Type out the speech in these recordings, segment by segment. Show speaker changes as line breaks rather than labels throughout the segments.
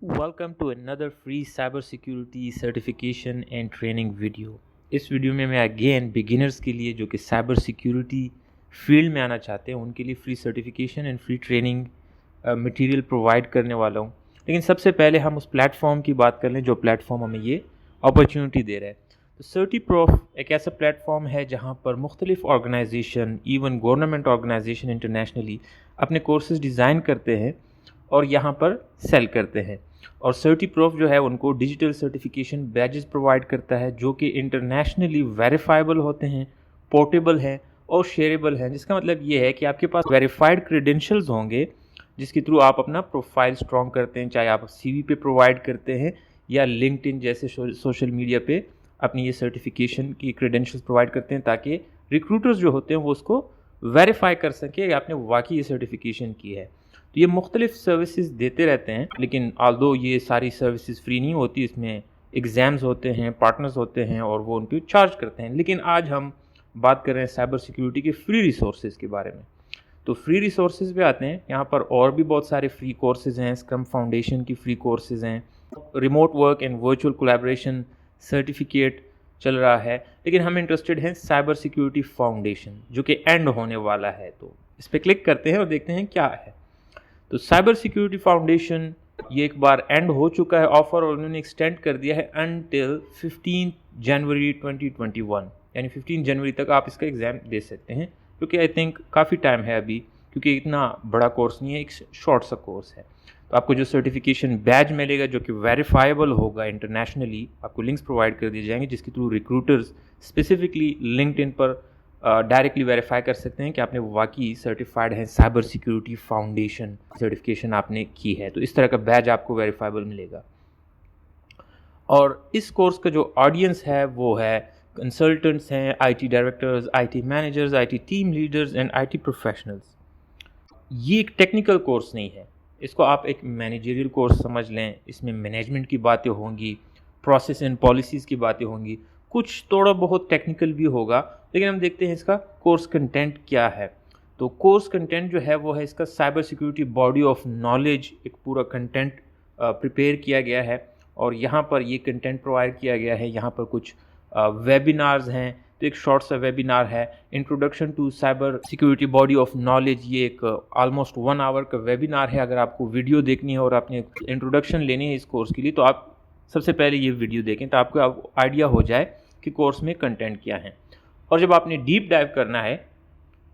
Welcome to another free cybersecurity certification and training video. इस video में मैं again beginners के लिए जो कि साइबर सिक्योरिटी फील्ड में आना चाहते हैं उनके लिए free certification and free training material provide करने वाला हूँ. लेकिन सबसे पहले हम उस प्लेटफॉर्म की बात कर लें जो प्लेटफॉर्म हमें ये अपॉर्चुनिटी दे रहा है. तो CertiProf एक ऐसा प्लेटफॉर्म है जहाँ पर मुख्तलिफ organisation, even government organisation internationally अपने कोर्सेज डिज़ाइन करते हैं और यहाँ पर सेल करते हैं. और CertiProf जो है उनको डिजिटल सर्टिफिकेशन बैजेस प्रोवाइड करता है जो कि इंटरनेशनली वेरीफाइबल होते हैं, पोर्टेबल हैं और शेयरेबल हैं. जिसका मतलब ये है कि आपके पास वेरीफाइड क्रेडेंशियल्स होंगे जिसके थ्रू आप अपना प्रोफाइल स्ट्रॉन्ग करते हैं, चाहे आप CV पे प्रोवाइड करते हैं या लिंक्डइन जैसे सोशल मीडिया पे अपनी ये सर्टिफिकेशन की क्रेडेंशियल्स प्रोवाइड करते हैं ताकि रिक्रूटर्स जो होते हैं वो उसको वेरीफाई कर सकें कि आपने वाकई ये सर्टिफिकेशन की है. तो ये मुख्तलिफ सर्विसेज देते रहते हैं, लेकिन ऑल्दो ये सारी सर्विसेज फ्री नहीं होती, इसमें एग्ज़ाम्स होते हैं, पार्टनर्स होते हैं और वो उन पर चार्ज करते हैं. लेकिन आज हम बात कर रहे हैं साइबर सिक्योरिटी के फ्री रिसोर्सेज के बारे में. तो फ्री रिसोर्सेज पे आते हैं. यहाँ पर और भी बहुत सारे फ्री कोर्सेज हैं. स्क्रम फाउंडेशन की फ्री कोर्सेज हैं, remote work and virtual collaboration certificate चल रहा है. लेकिन हम इंटरेस्टेड हैं साइबर सिक्योरिटी फाउंडेशन जो कि एंड होने वाला है. तो इस पर क्लिक करते हैं और देखते हैं क्या है. तो साइबर सिक्योरिटी फाउंडेशन ये एक बार एंड हो चुका है ऑफर और उन्होंने एक्सटेंड कर दिया है अनटिल 15 जनवरी 2021, यानी 15 जनवरी तक आप इसका एग्ज़ाम दे सकते हैं, क्योंकि आई थिंक काफ़ी टाइम है अभी, क्योंकि इतना बड़ा कोर्स नहीं है, एक शॉर्ट सा कोर्स है. तो आपको जो सर्टिफिकेशन बैज मिलेगा जो कि वेरीफाइबल होगा इंटरनेशनली, आपको लिंक्स प्रोवाइड कर दिए जाएंगे जिसके थ्रू रिक्रूटर्स स्पेसिफिकली लिंक्डइन पर डायरेक्टली वेरीफाई कर सकते हैं कि आपने वाकई सर्टिफाइड है, साइबर सिक्योरिटी फाउंडेशन सर्टिफिकेशन आपने की है. तो इस तरह का बैज आपको वेरीफाइबल मिलेगा. और इस कोर्स का जो ऑडियंस है वो है कंसल्टेंट्स हैं, IT directors, IT managers, IT team leaders and IT professionals. ये एक टेक्निकल कोर्स नहीं है, इसको आप एक मैनेजरियल कोर्स समझ लें. इसमें मैनेजमेंट की बातें होंगी, प्रोसेस एंड पॉलिसीज़ की बातें होंगी, कुछ थोड़ा बहुत टेक्निकल भी होगा. लेकिन हम देखते हैं इसका कोर्स कंटेंट क्या है. तो कोर्स कंटेंट जो है वो है इसका cyber security body of knowledge. एक पूरा कंटेंट प्रिपेयर किया गया है और यहाँ पर ये कंटेंट प्रोवाइड किया गया है. यहाँ पर कुछ वेबिनार्स हैं. तो एक शॉर्ट सा वेबिनार है, introduction to cyber security body of knowledge. ये एक ऑलमोस्ट 1 आवर का वेबिनार है. अगर आपको वीडियो देखनी है और आपने इंट्रोडक्शन लेनी है इस कोर्स के लिए तो आप सबसे पहले ये वीडियो देखें तो आपको आइडिया हो जाए कि कोर्स में कंटेंट क्या है. और जब आपने डीप डाइव करना है,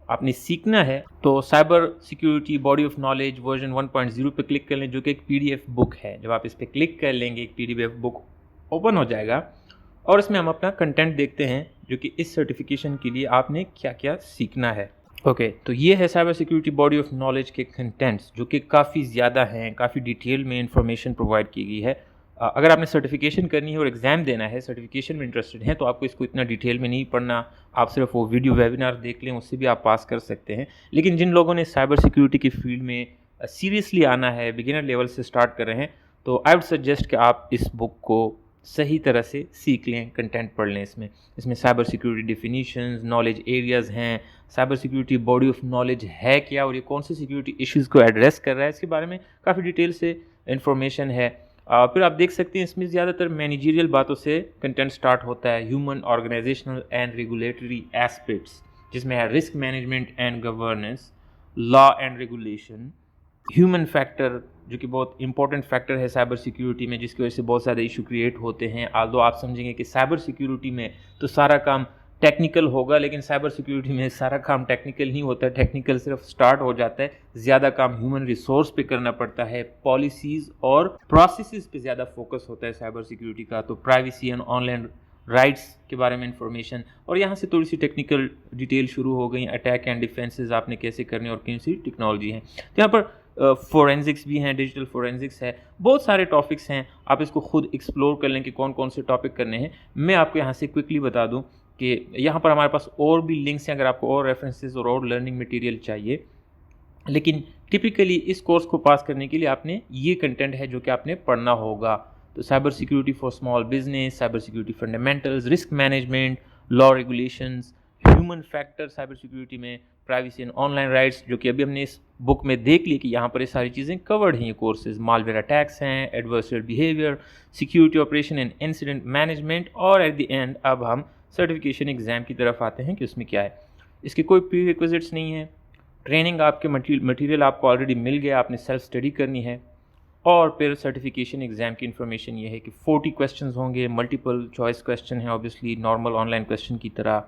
आपने सीखना है, तो cyber security body of knowledge version 1.0 पे क्लिक कर लें जो कि एक PDF बुक है. जब आप इस पर क्लिक कर लेंगे एक PDF बुक ओपन हो जाएगा और इसमें हम अपना कंटेंट देखते हैं जो कि इस सर्टिफिकेशन के लिए आपने क्या क्या सीखना है. ओके, तो ये है cyber security body of knowledge के कंटेंट्स जो कि काफ़ी ज़्यादा हैं, काफ़ी डिटेल में इंफॉर्मेशन प्रोवाइड की गई है. अगर आपने सर्टिफिकेशन करनी है और एग्ज़ाम देना है, सर्टिफिकेशन में इंटरेस्टेड हैं, तो आपको इसको इतना डिटेल में नहीं पढ़ना. आप सिर्फ वो वीडियो वेबिनार देख लें, उससे भी आप पास कर सकते हैं. लेकिन जिन लोगों ने साइबर सिक्योरिटी की फील्ड में सीरियसली आना है, बिगिनर लेवल से स्टार्ट कर रहे हैं, तो आई वुड सजेस्ट कि आप इस बुक को सही तरह से सीख लें, कंटेंट पढ़ लें. इसमें cyber security definitions, knowledge areas हैं, cyber security body of knowledge है क्या और ये कौन से सिक्योरिटी इश्यूज़ को एड्रेस कर रहा है, इसके बारे में काफ़ी डिटेल से इंफॉर्मेशन है. फिर आप देख सकते हैं इसमें ज़्यादातर मैनेजरियल बातों से कंटेंट स्टार्ट होता है. Human, organisational and regulatory aspects, जिसमें है risk management and governance, law and regulation, human factor जो कि बहुत इंपॉर्टेंट फैक्टर है साइबर सिक्योरिटी में, जिसकी वजह से बहुत सारे इशू क्रिएट होते हैं. आल्दो आप समझेंगे कि साइबर सिक्योरिटी में तो सारा काम टेक्निकल होगा, लेकिन साइबर सिक्योरिटी में सारा काम टेक्निकल नहीं होता. टेक्निकल सिर्फ स्टार्ट हो जाता है, ज़्यादा काम ह्यूमन रिसोर्स पे करना पड़ता है, पॉलिसीज़ और प्रोसेसेस पे ज़्यादा फोकस होता है साइबर सिक्योरिटी का. तो प्राइवेसी एंड ऑनलाइन राइट्स के बारे में इंफॉर्मेशन, और यहाँ से थोड़ी सी टेक्निकल डिटेल शुरू हो गई. अटैक एंड डिफेंसेस आपने कैसे करने और कौन सी टेक्नोलॉजी है. तो यहाँ पर फोरेंसिक्स भी हैं, डिजिटल फोरेंसिक्स है, बहुत सारे टॉपिक्स हैं. आप इसको खुद एक्सप्लोर कर लें कि कौन कौन से टॉपिक करने हैं. मैं आपको यहाँ से क्विकली बता दूँ कि यहाँ पर हमारे पास और भी लिंक्स हैं अगर आपको और रेफरेंसेस और लर्निंग मटेरियल चाहिए. लेकिन टिपिकली इस कोर्स को पास करने के लिए आपने ये कंटेंट है जो कि आपने पढ़ना होगा. तो cyber security for small business, cyber security fundamentals, risk management, law regulations, human factor cyber security में, प्राइवेसी एंड ऑनलाइन राइट्स, जो कि अभी हमने इस बुक में देख ली कि यहाँ पर ये सारी चीज़ें कवर्ड हैं। ये कोर्सेज मालवेयर अटैक्स हैं, adversarial behaviour, security operation and incident management, और एट द एंड अब हम सर्टिफिकेशन एग्ज़ाम की तरफ आते हैं कि उसमें क्या है। इसके कोई प्री रिक्विजिट्स नहीं है, ट्रेनिंग आपके मटेरियल आपको ऑलरेडी मिल गया, आपने सेल्फ स्टडी करनी है। और फिर सर्टिफिकेशन एग्ज़ाम की इन्फॉर्मेशन ये है कि 40 क्वेश्चंस होंगे, मल्टीपल चॉइस क्वेश्चन है ऑब्वियसली नॉर्मल ऑनलाइन क्वेश्चन की तरह।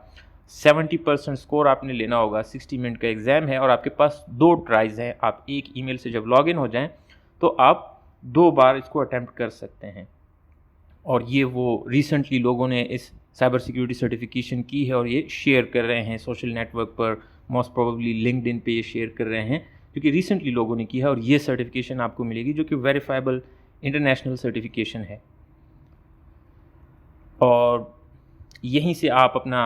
70% स्कोर आपने लेना होगा, 60 मिनट का एग्ज़ाम है और आपके पास 2 ट्राइज़ हैं। आप एक ईमेल से जब लॉगिन हो जाएं तो आप 2 बार इसको अटैम्प्ट कर सकते हैं। और ये वो रिसेंटली लोगों ने इस साइबर सिक्योरिटी सर्टिफिकेशन की है और ये शेयर कर रहे हैं सोशल नेटवर्क पर, मोस्ट प्रोबेबली लिंक्डइन पे ये शेयर कर रहे हैं, क्योंकि रिसेंटली लोगों ने की है। और ये सर्टिफिकेशन आपको मिलेगी जो कि वेरीफाइबल इंटरनेशनल सर्टिफिकेशन है। और यहीं से आप अपना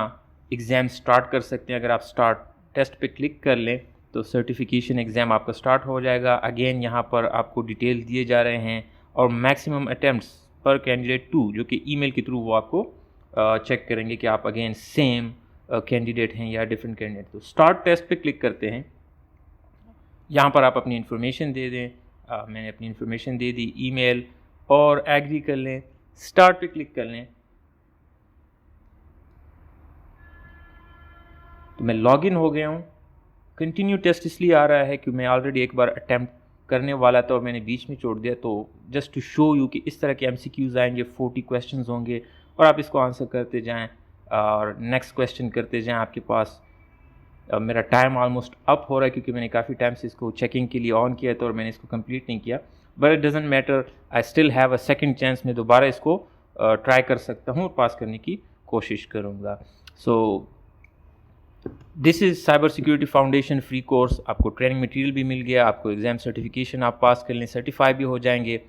एग्ज़ाम स्टार्ट कर सकते हैं। अगर आप स्टार्ट टेस्ट पे क्लिक कर लें तो सर्टिफिकेशन एग्ज़ाम आपका स्टार्ट हो जाएगा। अगेन यहाँ पर आपको डिटेल दिए जा रहे हैं और मैक्सिमम अटैम्प्ट्स पर कैंडिडेट 2, जो कि ईमेल के थ्रू वो आपको चेक करेंगे कि आप अगेन सेम कैंडिडेट हैं या डिफरेंट कैंडिडेट। तो स्टार्ट टेस्ट पे क्लिक करते हैं। यहाँ पर आप अपनी इन्फॉर्मेशन दे दें। मैंने अपनी इन्फॉर्मेशन दे दी, ईमेल, और एग्री कर लें। स्टार्ट पे क्लिक कर लें तो मैं लॉगिन हो गया हूँ। कंटिन्यू टेस्ट इसलिए आ रहा है कि मैं ऑलरेडी एक बार अटैम्प्ट करने वाला था और मैंने बीच में छोड़ दिया। तो जस्ट टू शो यू कि इस तरह के MCQs आएंगे, 40 क्वेश्चंस होंगे और आप इसको आंसर करते जाएं और नेक्स्ट क्वेश्चन करते जाएं। आपके पास मेरा टाइम ऑलमोस्ट अप हो रहा है क्योंकि मैंने काफ़ी टाइम से इसको चेकिंग के लिए ऑन किया था और मैंने इसको कंप्लीट नहीं किया। But it doesn't matter, I still have a second chance. मैं दोबारा इसको ट्राई कर सकता हूँ और पास करने की कोशिश करूँगा। So this is cyber security foundation free course. आपको ट्रेनिंग मटेरियल भी मिल गया, आपको एग्ज़ाम सर्टिफिकेशन आप पास कर लें, सर्टिफाई भी हो जाएंगे,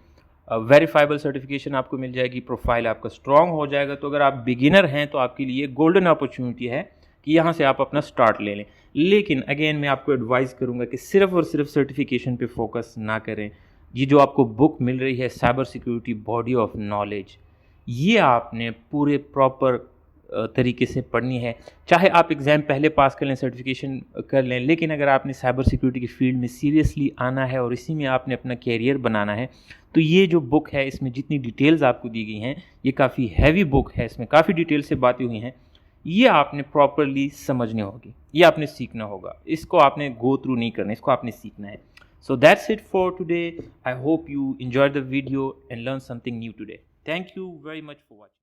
वेरीफाइबल सर्टिफिकेशन आपको मिल जाएगी, प्रोफाइल आपका स्ट्रॉन्ग हो जाएगा। तो अगर आप बिगिनर हैं तो आपके लिए गोल्डन अपॉर्चुनिटी है कि यहाँ से आप अपना स्टार्ट ले लें। लेकिन अगेन मैं आपको एडवाइस करूँगा कि सिर्फ और सिर्फ सर्टिफिकेशन पे फोकस ना करें। ये जो आपको बुक मिल रही है cyber security body of knowledge, ये आपने पूरे प्रॉपर तरीके से पढ़नी है। चाहे आप एग्ज़ाम पहले पास कर लें, सर्टिफिकेशन कर लें, लेकिन अगर आपने साइबर सिक्योरिटी की फील्ड में सीरियसली आना है और इसी में आपने अपना कैरियर बनाना है तो ये जो बुक है इसमें जितनी डिटेल्स आपको दी गई हैं ये काफ़ी हैवी बुक है, इसमें काफ़ी डिटेल से बातें हुई हैं। ये आपने प्रॉपरली समझनी होगी, ये आपने सीखना होगा। इसको आपने गो थ्रू नहीं करना, इसको आपने सीखना है। So that's it for today. I hope you enjoy the video and learn something new today. Thank you very much for watching.